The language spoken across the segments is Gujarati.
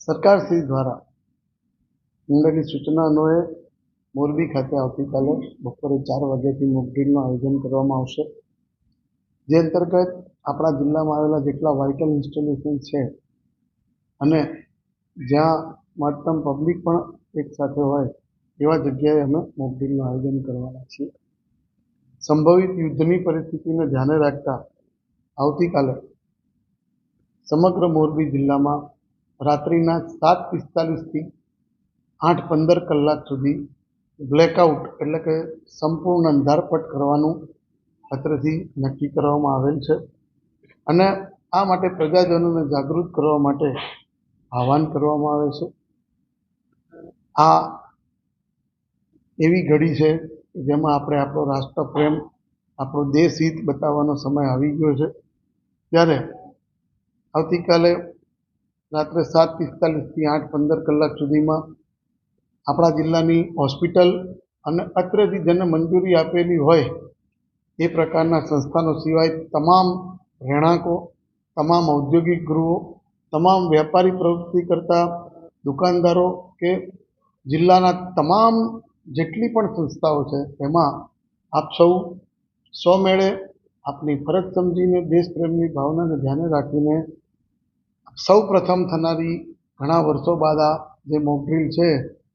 સરકારશ્રી દ્વારા મળેલી સૂચના અન્વયે મોરબી ખાતે આવતીકાલે બપોરે 4 વાગ્યાથી મોક ડ્રીલનું આયોજન કરવામાં આવશે, જે અંતર્ગત આપણા જિલ્લામાં આવેલા જેટલા વાઇટલ ઇન્સ્ટોલેશન છે અને જ્યાં મહત્તમ પબ્લિક પણ એક સાથે હોય એવા જગ્યાએ અમે મોક ડ્રીલનું આયોજન કરવાના છીએ. સંભવિત યુદ્ધની પરિસ્થિતિને ધ્યાને રાખતા આવતીકાલે સમગ્ર મોરબી જિલ્લામાં રાત્રિના 7:45થી 8:15 કલાક સુધી બ્લેકઆઉટ એટલે કે સંપૂર્ણ અંધારપટ કરવાનું અત્રેથી નક્કી કરવામાં આવેલ છે અને આ માટે પ્રજાજનોને જાગૃત કરવા માટે આહવાન કરવામાં આવે છે. આ એવી ઘડી છે જેમાં આપણે આપણો રાષ્ટ્રપ્રેમ, આપણો દેશહિત બતાવવાનો સમય આવી ગયો છે. ત્યારે આવતીકાલે રાત્રે 7:45થી 8:15 કલાક સુધીમાં આપણા જિલ્લાની હોસ્પિટલ અને અત્રેથી જેને મંજૂરી આપેલી હોય એ પ્રકારના સંસ્થાનો સિવાય તમામ રહેણાંકો, તમામ ઔદ્યોગિક ગૃહો, તમામ વેપારી પ્રવૃત્તિ કરતા દુકાનદારો કે જિલ્લાના તમામ જેટલી પણ સંસ્થાઓ છે એમાં આપ સૌ સ્વમેળે આપની ફરજ સમજીને દેશપ્રેમની ભાવનાને ધ્યાને રાખીને સૌ પ્રથમ થનારી ઘણા વર્ષો બાદ આ જે મોક ડ્રીલ છે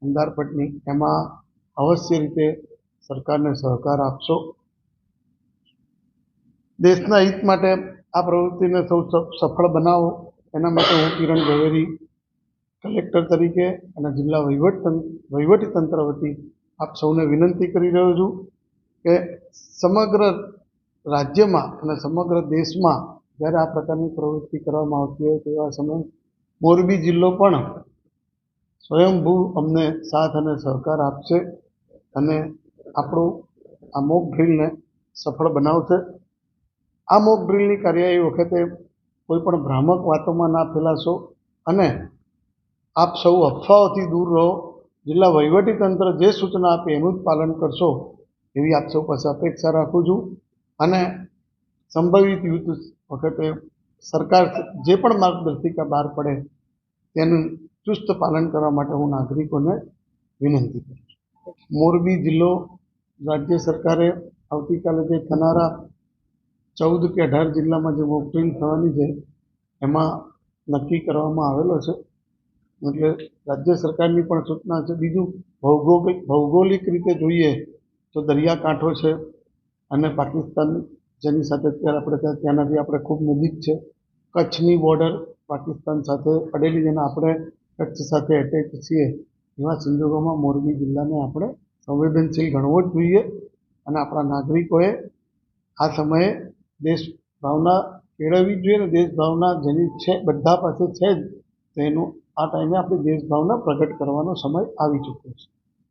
અંધારપટની, એમાં અવશ્ય રીતે સરકારને સહકાર આપશો. દેશના હિત માટે આ પ્રવૃત્તિને સૌ સફળ બનાવો એના માટે હું કિરણ ઝવેરી કલેક્ટર તરીકે અને જિલ્લા વહીવટીતંત્ર વતી આપ સૌને વિનંતી કરી રહ્યો છું કે સમગ્ર રાજ્યમાં અને સમગ્ર દેશમાં જ્યારે આ પ્રકારની પ્રવૃત્તિ કરવામાં આવતી હોય તેવા સમયે મોરબી જિલ્લો પણ સ્વયંભૂ અમને સાથ અને સહકાર આપશે અને આપણું આ મોક ડ્રીલને સફળ બનાવશે. આ મોક ડ્રીલની કાર્યવાહી વખતે કોઈ પણ ભ્રામક વાતોમાં ના ફેલાશો અને આપ સૌ અફવાઓથી દૂર રહો. જિલ્લા વહીવટીતંત્ર જે સૂચના આપે એનું જ પાલન કરશો એવી આપ સૌ પાસે અપેક્ષા રાખું છું અને સંભવિત યુદ્ધ વખતે સરકાર જે પણ માર્ગદર્શિકા બહાર પડે તેનું ચુસ્ત પાલન કરવા માટે હું નાગરિકોને વિનંતી કરું છું. મોરબી જિલ્લો રાજ્ય સરકારે આવતીકાલે જે થનારા 14 કે 18 જિલ્લામાં જે મોક ડ્રીલ થવાની છે એમાં નક્કી કરવામાં આવેલો છે. એટલે રાજ્ય સરકારની પણ સૂચના છે. બીજું ભૌગોલિક રીતે જોઈએ તો દરિયાકાંઠો છે અને પાકિસ્તાન જેની સાથે અત્યારે આપણે ત્યાંનાથી આપણે ખૂબ નજીક છે. કચ્છની બોર્ડર પાકિસ્તાન સાથે પડેલી જેને આપણે કચ્છ સાથે એટેચ છીએ એવા સંજોગોમાં મોરબી જિલ્લાને આપણે સંવેદનશીલ ગણવો જ જોઈએ અને આપણા નાગરિકોએ આ સમયે દેશ ભાવના કેળવવી જોઈએ અને દેશ ભાવના જેની છે બધા પાસે છે જ, તો એનું આ ટાઈમે આપણી દેશ ભાવના પ્રગટ કરવાનો સમય આવી ચૂક્યો છે.